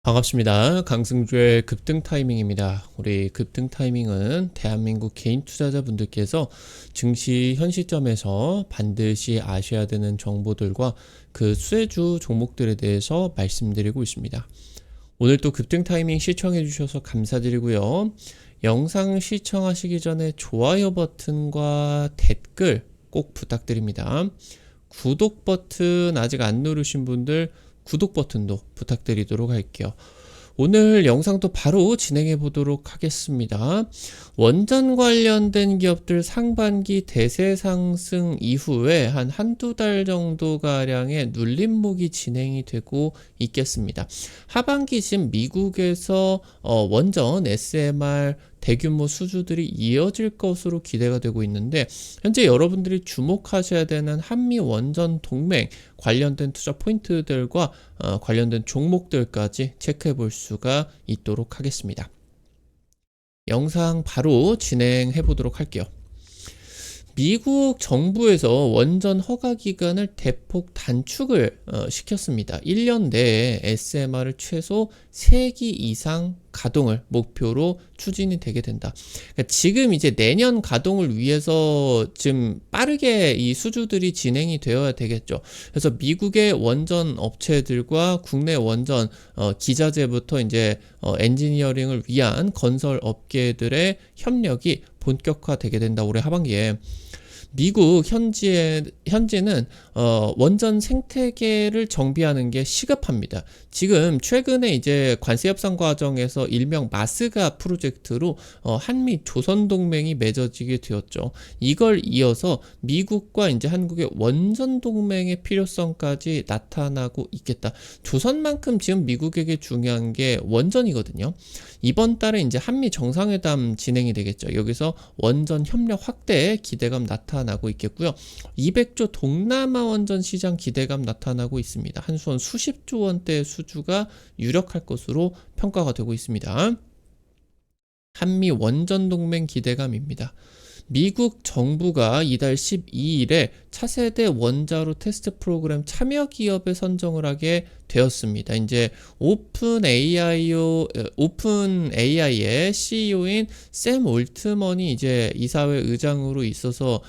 반갑습니다. 강승주의 급등 타이밍입니다. 우리 급등 타이밍은 대한민국 개인 투자자분들께서 증시 현 시점에서 반드시 아셔야 되는 정보들과 그 수혜주 종목들에 대해서 말씀드리고 있습니다. 오늘 또 급등 타이밍 시청해 주셔서 감사드리고요. 영상 시청하시기 전에 좋아요 버튼과 댓글 꼭 부탁드립니다. 구독 버튼 아직 안 누르신 분들 구독 버튼도 부탁드리도록 할게요. 오늘 영상도 바로 진행해 보도록 하겠습니다. 원전 관련된 기업들 상반기 대세 상승 이후에 한두 달 정도 가량의 눌림목이 진행이 되고 있겠습니다. 하반기 지금 미국에서 원전 SMR 대규모 수주들이 이어질 것으로 기대가 되고 있는데, 현재 여러분들이 주목하셔야 되는 한미 원전 동맹 관련된 투자 포인트들과 관련된 종목들까지 체크해 볼 수가 있도록 하겠습니다. 영상 바로 진행해 보도록 할게요. 미국 정부에서 원전 허가 기간을 대폭 단축을 시켰습니다. 1년 내에 SMR을 최소 3기 이상 가동을 목표로 추진이 되게 된다. 그러니까 지금 이제 내년 가동을 위해서 지금 빠르게 이 수주들이 진행이 되어야 되겠죠. 그래서 미국의 원전 업체들과 국내 원전 기자재부터 이제 엔지니어링을 위한 건설 업계들의 협력이 본격화되게 된다. 올해 하반기에. 미국 현지는 원전 생태계를 정비하는 게 시급합니다. 지금 최근에 이제 관세 협상 과정에서 일명 마스가 프로젝트로 한미 조선 동맹이 맺어지게 되었죠. 이걸 이어서 미국과 이제 한국의 원전 동맹의 필요성까지 나타나고 있겠다. 조선만큼 지금 미국에게 중요한 게 원전이거든요. 이번 달에 이제 한미 정상회담 진행이 되겠죠. 여기서 원전 협력 확대에 기대감 나타나고 있겠고요. 200조 동남아 원전 시장 기대감 나타나고 있습니다. 한수원 수십조 원대 수주가 유력할 것으로 평가가 되고 있습니다. 한미 원전 동맹 기대감입니다. 미국 정부가 이달 12일에 차세대 원자로 테스트 프로그램 참여 기업에 선정을 하게 되었습니다. 이제 오픈 AI의 CEO인 샘 올트먼이 이제 이사회 의장으로 있어서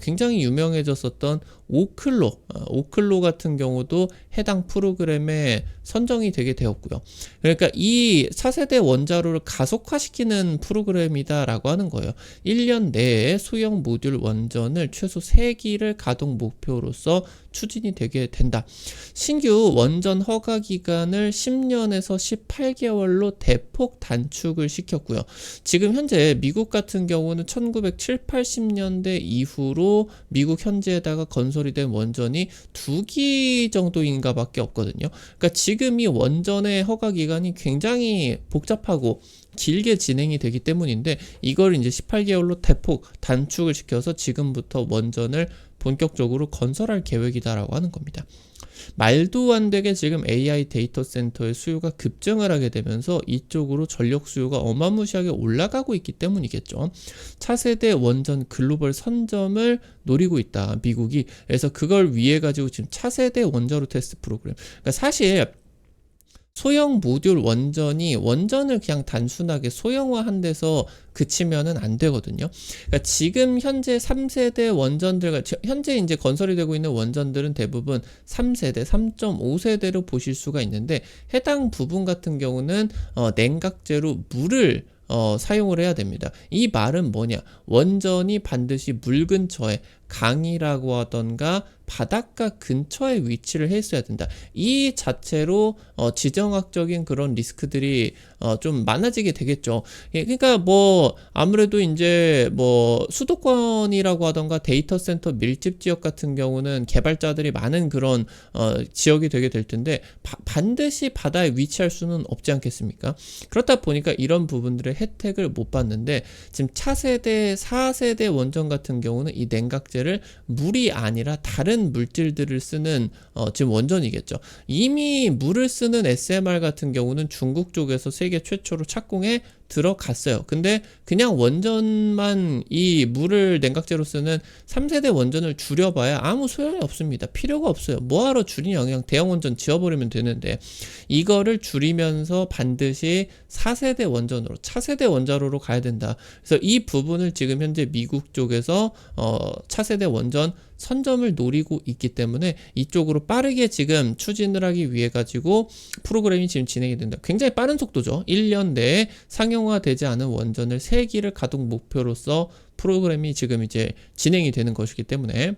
굉장히 유명해졌었던 오클로 같은 경우도 해당 프로그램에 선정이 되게 되었고요. 그러니까 이 차세대 원자로를 가속화시키는 프로그램이다라고 하는 거예요. 1년 내에 소형 모듈 원전을 최소 3기를 가동 목표로서 추진이 되게 된다. 신규 원전 허가 기간을 10년에서 18개월로 대폭 단축을 시켰고요. 지금 현재 미국 같은 경우는 1970, 80년대 이후로 미국 현지에다가 건설이 된 원전이 2기 정도인가 밖에 없거든요. 그러니까 지금 이 원전의 허가 기간이 굉장히 복잡하고 길게 진행이 되기 때문인데, 이걸 이제 18개월로 대폭 단축을 시켜서 지금부터 원전을 본격적으로 건설할 계획이다라고 하는 겁니다. 말도 안 되게 지금 AI 데이터 센터의 수요가 급증을 하게 되면서 이쪽으로 전력 수요가 어마무시하게 올라가고 있기 때문이겠죠. 차세대 원전 글로벌 선점을 노리고 있다, 미국이. 그래서 그걸 위해 가지고 지금 차세대 원자로 테스트 프로그램. 그러니까 사실 소형 모듈 원전을 그냥 단순하게 소형화한 데서 그치면은 안 되거든요. 그러니까 지금 현재 3세대 원전들, 현재 이제 건설이 되고 있는 원전들은 대부분 3세대, 3.5세대로 보실 수가 있는데, 해당 부분 같은 경우는 냉각제로 물을 사용을 해야 됩니다. 이 말은 뭐냐? 원전이 반드시 물 근처에 강이라고 하던가 바닷가 근처에 위치를 했어야 된다. 이 자체로 지정학적인 그런 리스크들이 좀 많아지게 되겠죠. 예, 그러니까 뭐 아무래도 이제 뭐 수도권이라고 하던가 데이터 센터 밀집 지역 같은 경우는 개발자들이 많은 그런 지역이 되게 될 텐데, 반드시 바다에 위치할 수는 없지 않겠습니까? 그렇다 보니까 이런 부분들의 혜택을 못 받는데, 지금 차세대 4세대 원전 같은 경우는 이 냉각제를 물이 아니라 다른 물질들을 쓰는 지금 원전이겠죠. 이미 물을 쓰는 SMR 같은 경우는 중국 쪽에서 세계 최초로 착공해 들어갔어요. 근데 그냥 원전만 이 물을 냉각제로 쓰는 3세대 원전을 줄여봐야 아무 소용이 없습니다. 필요가 없어요. 뭐하러 줄이냐. 그냥 대형 원전 지어버리면 되는데 이거를 줄이면서 반드시 4세대 원전으로 차세대 원자로로 가야 된다. 그래서 이 부분을 지금 현재 미국 쪽에서 차세대 원전 선점을 노리고 있기 때문에 이쪽으로 빠르게 지금 추진을 하기 위해 가지고 프로그램이 지금 진행이 된다. 굉장히 빠른 속도죠. 1년 내에 상용화되지 않은 원전을 3기를 가동 목표로서 프로그램이 지금 이제 진행이 되는 것이기 때문에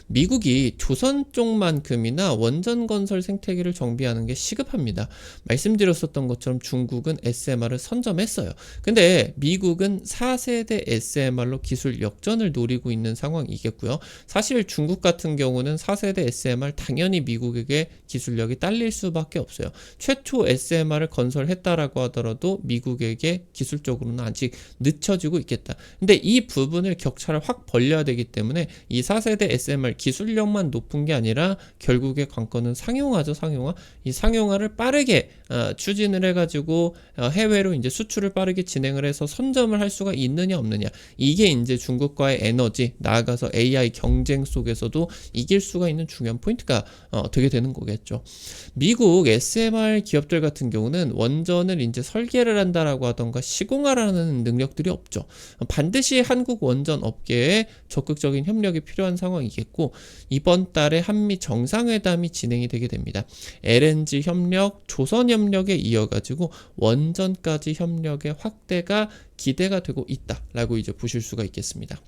미국이 조선 쪽만큼이나 원전 건설 생태계를 정비하는 게 시급합니다. 말씀드렸었던 것처럼 중국은 SMR을 선점했어요. 근데 미국은 4세대 SMR로 기술 역전을 노리고 있는 상황이겠고요. 사실 중국 같은 경우는 4세대 SMR 당연히 미국에게 기술력이 딸릴 수밖에 없어요. 최초 SMR을 건설했다라고 하더라도 미국에게 기술적으로는 아직 늦춰지고 있겠다. 근데 이 부분을 격차를 확 벌려야 되기 때문에 이 4세대 SMR 기술력만 높은 게 아니라 결국에 관건은 상용화죠. 상용화. 이 상용화를 빠르게 추진을 해가지고 해외로 이제 수출을 빠르게 진행을 해서 선점을 할 수가 있느냐 없느냐. 이게 이제 중국과의 에너지 나아가서 AI 경쟁 속에서도 이길 수가 있는 중요한 포인트가 되게 되는 거겠죠. 미국 SMR 기업들 같은 경우는 원전을 이제 설계를 한다라고 하던가 시공하라는 능력들이 없죠. 반드시 한국 원전 업계에 적극적인 협력이 필요한 상황이겠고 이번 달에 한미 정상회담이 진행이 되게 됩니다. LNG 협력, 조선 협력에 이어가지고 원전까지 협력의 확대가 기대가 되고 있다라고 이제 보실 수가 있겠습니다.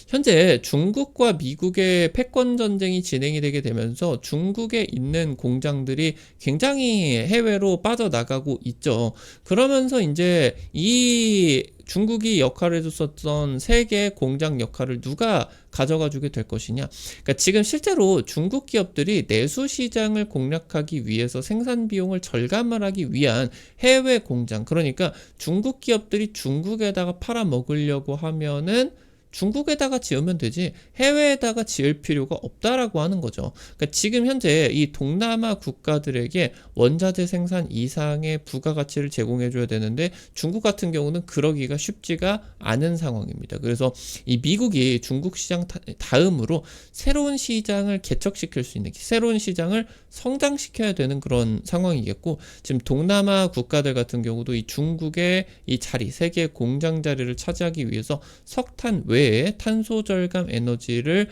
현재 중국과 미국의 패권 전쟁이 진행이 되게 되면서 중국에 있는 공장들이 굉장히 해외로 빠져나가고 있죠. 그러면서 이제 이 중국이 역할을 해줬었던 세계 공장 역할을 누가 가져가 주게 될 것이냐. 그러니까 지금 실제로 중국 기업들이 내수 시장을 공략하기 위해서 생산 비용을 절감을 하기 위한 해외 공장, 그러니까 중국 기업들이 중국에다가 팔아 먹으려고 하면은 중국에다가 지으면 되지 해외에다가 지을 필요가 없다라고 하는 거죠. 그러니까 지금 현재 이 동남아 국가들에게 원자재 생산 이상의 부가가치를 제공해줘야 되는데 중국 같은 경우는 그러기가 쉽지가 않은 상황입니다. 그래서 이 미국이 중국 시장 다음으로 새로운 시장을 개척시킬 수 있는, 새로운 시장을 성장시켜야 되는 그런 상황이겠고, 지금 동남아 국가들 같은 경우도 이 중국의 이 자리, 세계 공장 자리를 차지하기 위해서 석탄 외에 탄소 절감 에너지를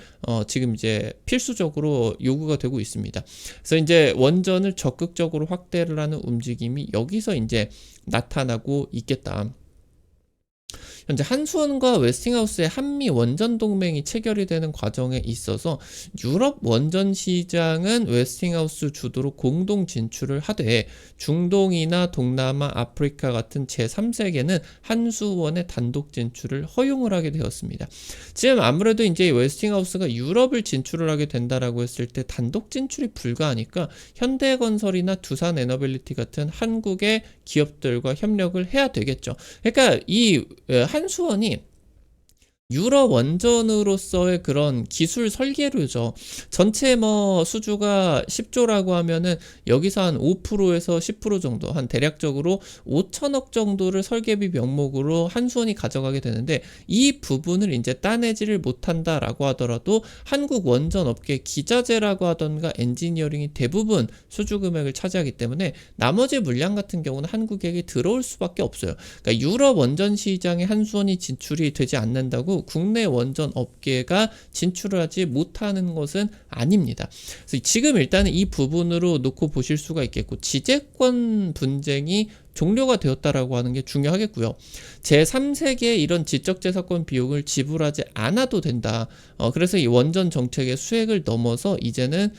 지금 이제 필수적으로 요구가 되고 있습니다. 그래서 이제 원전을 적극적으로 확대를 하는 움직임이 여기서 이제 나타나고 있겠다. 현재 한수원과 웨스팅하우스의 한미 원전 동맹이 체결이 되는 과정에 있어서 유럽 원전 시장은 웨스팅하우스 주도로 공동 진출을 하되 중동이나 동남아, 아프리카 같은 제3세계는 한수원의 단독 진출을 허용을 하게 되었습니다. 지금 아무래도 이제 웨스팅하우스가 유럽을 진출을 하게 된다라고 했을 때 단독 진출이 불가하니까 현대건설이나 두산에너빌리티 같은 한국의 기업들과 협력을 해야 되겠죠. 그러니까 이 한수원이 유럽 원전으로서의 그런 기술 설계류죠. 전체 수주가 10조라고 하면은 여기서 한 5%에서 10% 정도, 한 대략적으로 5천억 정도를 설계비 명목으로 한수원이 가져가게 되는데 이 부분을 이제 따내지를 못한다라고 하더라도 한국 원전 업계 기자재라고 하던가 엔지니어링이 대부분 수주 금액을 차지하기 때문에 나머지 물량 같은 경우는 한국에게 들어올 수밖에 없어요. 그러니까 유럽 원전 시장에 한수원이 진출이 되지 않는다고 국내 원전 업계가 진출을 하지 못하는 것은 아닙니다. 그래서 지금 일단은 이 부분으로 놓고 보실 수가 있겠고, 지재권 분쟁이 종료가 되었다라고 하는 게 중요하겠고요. 제3세계의 이런 지적재산권 비용을 지불하지 않아도 된다. 그래서 이 원전 정책의 수획을 넘어서 이제는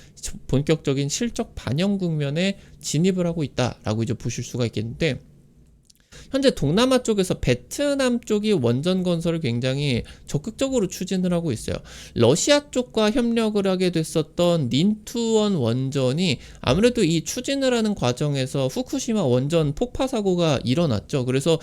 본격적인 실적 반영 국면에 진입을 하고 있다라고 이제 보실 수가 있겠는데, 현재 동남아 쪽에서 베트남 쪽이 원전 건설을 굉장히 적극적으로 추진을 하고 있어요. 러시아 쪽과 협력을 하게 됐었던 닌투원 원전이 아무래도 이 추진을 하는 과정에서 후쿠시마 원전 폭파 사고가 일어났죠. 그래서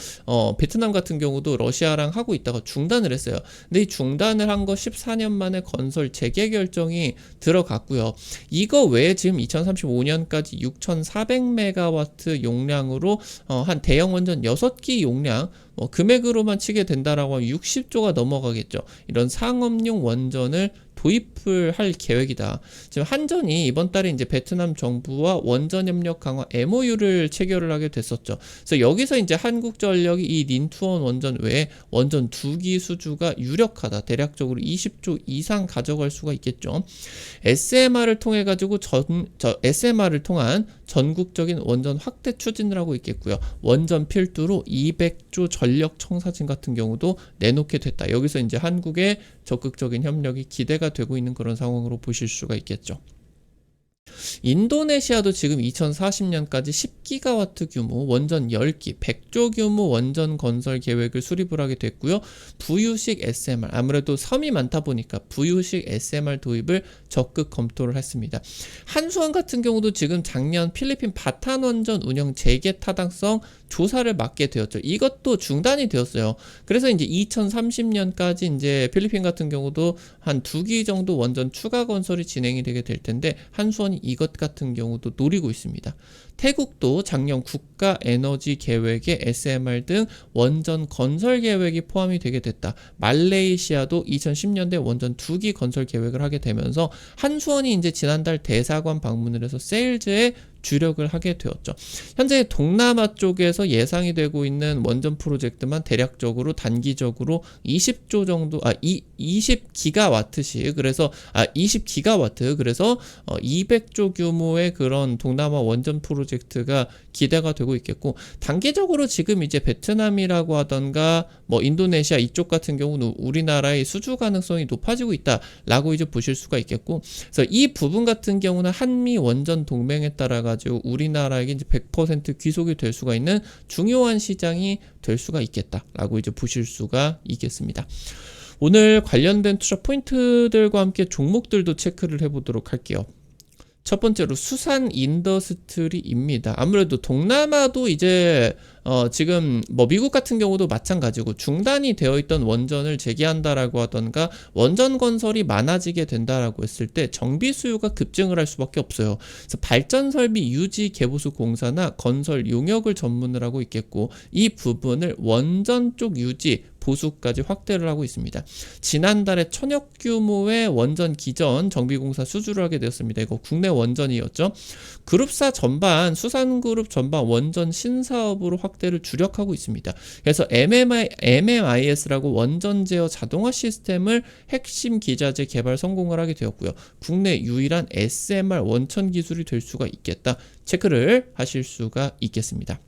베트남 같은 경우도 러시아랑 하고 있다가 중단을 했어요. 근데 이 중단을 한 거 14년 만에 건설 재개 결정이 들어갔고요. 이거 외에 지금 2035년까지 6,400메가와트 용량으로 한 대형 원전 6기 용량 금액으로만 치게 된다라고 하면 60조가 넘어가겠죠. 이런 상업용 원전을 도입을 할 계획이다. 지금 한전이 이번 달에 이제 베트남 정부와 원전 협력 강화 MOU를 체결을 하게 됐었죠. 그래서 여기서 이제 한국전력이 이 닌투원 원전 외에 원전 2기 수주가 유력하다. 대략적으로 20조 이상 가져갈 수가 있겠죠. SMR을 통해 가지고 SMR을 통한 전국적인 원전 확대 추진을 하고 있겠고요. 원전 필두로 200조 전력 청사진 같은 경우도 내놓게 됐다. 여기서 이제 한국의 적극적인 협력이 기대가 되고 있는 그런 상황으로 보실 수가 있겠죠. 인도네시아도 지금 2040년까지 10기가와트 규모 원전 10기 100조 규모 원전 건설 계획을 수립을 하게 됐고요. 부유식 SMR 아무래도 섬이 많다 보니까 부유식 SMR 도입을 적극 검토를 했습니다. 한수원 같은 경우도 지금 작년 필리핀 바탄 원전 운영 재개 타당성 조사를 맡게 되었죠. 이것도 중단이 되었어요. 그래서 이제 2030년까지 이제 필리핀 같은 경우도 한 2기 정도 원전 추가 건설이 진행이 되게 될 텐데 한수원이 이것 같은 경우도 노리고 있습니다. 태국도 작년 국가 에너지 계획에 SMR 등 원전 건설 계획이 포함이 되게 됐다. 말레이시아도 2010년대 원전 2기 건설 계획을 하게 되면서 한수원이 이제 지난달 대사관 방문을 해서 세일즈에 주력을 하게 되었죠. 현재 동남아 쪽에서 예상이 되고 있는 원전 프로젝트만 대략적으로 단기적으로 20조 정도 20기가와트씩 그래서 20기가와트 그래서 200조 규모의 그런 동남아 원전 프로젝트가 기대가 되고 있겠고 단기적으로 지금 이제 베트남이라고 하던가 뭐 인도네시아 이쪽 같은 경우는 우리나라의 수주 가능성이 높아지고 있다라고 이제 보실 수가 있겠고 그래서 이 부분 같은 경우는 한미 원전 동맹에 따라 가지고 우리나라에게 이제 100% 귀속이 될 수가 있는 중요한 시장이 될 수가 있겠다라고 이제 보실 수가 있겠습니다. 오늘 관련된 투자 포인트들과 함께 종목들도 체크를 해보도록 할게요. 첫 번째로 수산 인더스트리입니다. 아무래도 동남아도 이제 지금 뭐 미국 같은 경우도 마찬가지고 중단이 되어 있던 원전을 재개한다라고 하던가 원전 건설이 많아지게 된다라고 했을 때 정비 수요가 급증을 할 수밖에 없어요. 그래서 발전 설비 유지 개보수 공사나 건설 용역을 전문을 하고 있겠고 이 부분을 원전 쪽 유지 보수까지 확대를 하고 있습니다. 지난달에 천억 규모의 원전 기전 정비공사 수주를 하게 되었습니다. 이거 국내 원전이었죠. 그룹사 전반 수산그룹 전반 원전 신사업으로 확대를 주력하고 있습니다. 그래서 MMIS라고 원전 제어 자동화 시스템을 핵심 기자재 개발 성공을 하게 되었고요. 국내 유일한 SMR 원천 기술이 될 수가 있겠다. 체크를 하실 수가 있겠습니다.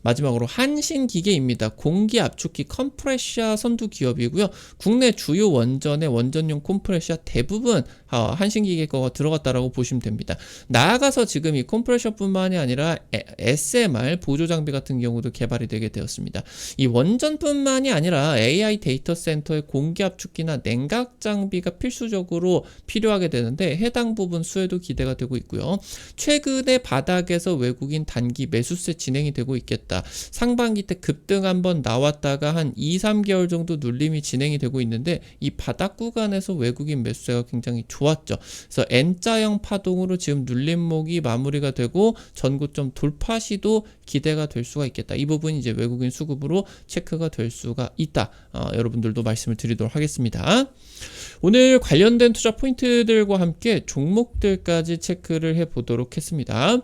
마지막으로 한신기계입니다. 공기압축기 컴프레셔 선두 기업이고요. 국내 주요 원전의 원전용 컴프레셔 대부분 한신기계 거가 들어갔다라고 보시면 됩니다. 나아가서 지금 이 컴프레셔뿐만이 아니라 SMR 보조 장비 같은 경우도 개발이 되게 되었습니다. 이 원전뿐만이 아니라 AI 데이터 센터의 공기압축기나 냉각 장비가 필수적으로 필요하게 되는데 해당 부분 수혜도 기대가 되고 있고요. 최근에 바닥에서 외국인 단기 매수세 진행이 되고 있겠다. 상반기 때 급등 한번 나왔다가 한 2-3개월 정도 눌림이 진행이 되고 있는데 이 바닥 구간에서 외국인 매수세가 굉장히 좋았죠. 그래서 N자형 파동으로 지금 눌림목이 마무리가 되고 전고점 돌파 시도 기대가 될 수가 있겠다. 이 부분이 이제 외국인 수급으로 체크가 될 수가 있다. 여러분들도 말씀을 드리도록 하겠습니다. 오늘 관련된 투자 포인트들과 함께 종목들까지 체크를 해보도록 했습니다.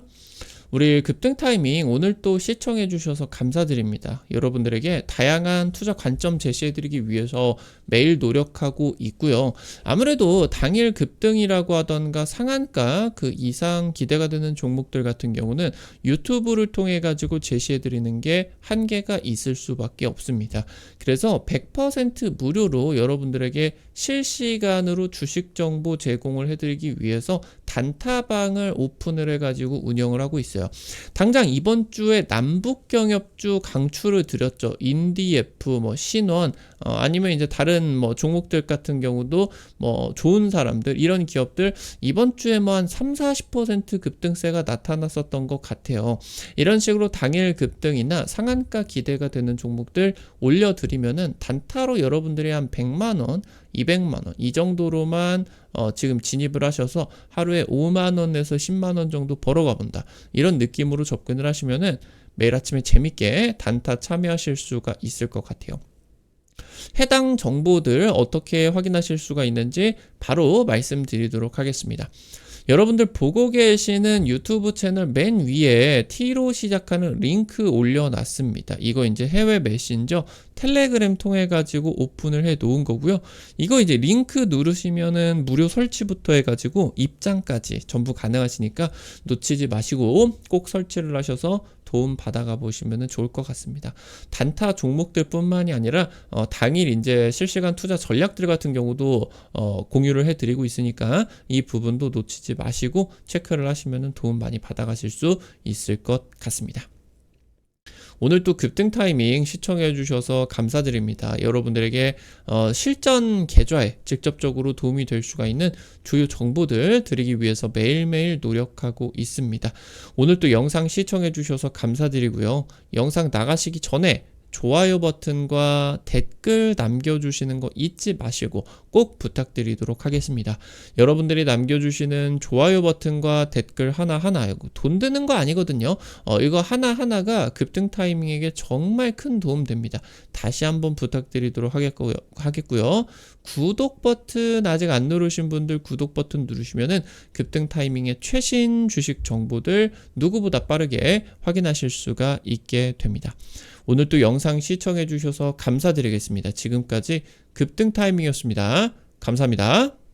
우리 급등 타이밍 오늘 또 시청해 주셔서 감사드립니다. 여러분들에게 다양한 투자 관점 제시해 드리기 위해서 매일 노력하고 있고요. 아무래도 당일 급등이라고 하던가 상한가 그 이상 기대가 되는 종목들 같은 경우는 유튜브를 통해 가지고 제시해 드리는 게 한계가 있을 수밖에 없습니다. 그래서 100% 무료로 여러분들에게 실시간으로 주식 정보 제공을 해드리기 위해서 단타방을 오픈을 해가지고 운영을 하고 있어요. 당장 이번 주에 남북경협주 강추를 드렸죠. 인디F, 신원, 아니면 이제 다른 종목들 같은 경우도 좋은 사람들, 이런 기업들 이번 주에 한 30-40% 급등세가 나타났었던 것 같아요. 이런 식으로 당일 급등이나 상한가 기대가 되는 종목들 올려드리면은 단타로 여러분들이 한 100만원, 200만원 이 정도로만 지금 진입을 하셔서 하루에 5만원에서 10만원 정도 벌어가 본다, 이런 느낌으로 접근을 하시면은 매일 아침에 재밌게 단타 참여하실 수가 있을 것 같아요. 해당 정보들 어떻게 확인하실 수가 있는지 바로 말씀드리도록 하겠습니다. 여러분들 보고 계시는 유튜브 채널 맨 위에 T로 시작하는 링크 올려놨습니다. 이거 이제 해외 메신저 텔레그램 통해 가지고 오픈을 해 놓은 거고요. 이거 이제 링크 누르시면은 무료 설치부터 해가지고 입장까지 전부 가능하시니까 놓치지 마시고 꼭 설치를 하셔서 도움 받아가 보시면 좋을 것 같습니다. 단타 종목들 뿐만이 아니라 당일 이제 실시간 투자 전략들 같은 경우도 공유를 해드리고 있으니까 이 부분도 놓치지 마시고 체크를 하시면 도움 많이 받아가실 수 있을 것 같습니다. 오늘 또 급등 타이밍 시청해 주셔서 감사드립니다. 여러분들에게 실전 계좌에 직접적으로 도움이 될 수가 있는 주요 정보들 드리기 위해서 매일매일 노력하고 있습니다. 오늘 또 영상 시청해 주셔서 감사드리고요. 영상 나가시기 전에 좋아요 버튼과 댓글 남겨주시는 거 잊지 마시고 꼭 부탁드리도록 하겠습니다. 여러분들이 남겨주시는 좋아요 버튼과 댓글 하나하나 돈 드는 거 아니거든요. 이거 하나하나가 급등 타이밍에게 정말 큰 도움 됩니다. 다시 한번 부탁드리도록 하겠고요. 구독 버튼 아직 안 누르신 분들 구독 버튼 누르시면은 급등 타이밍의 최신 주식 정보들 누구보다 빠르게 확인하실 수가 있게 됩니다. 오늘 또 영상 시청해 주셔서 감사드리겠습니다. 지금까지 급등 타이밍이었습니다. 감사합니다.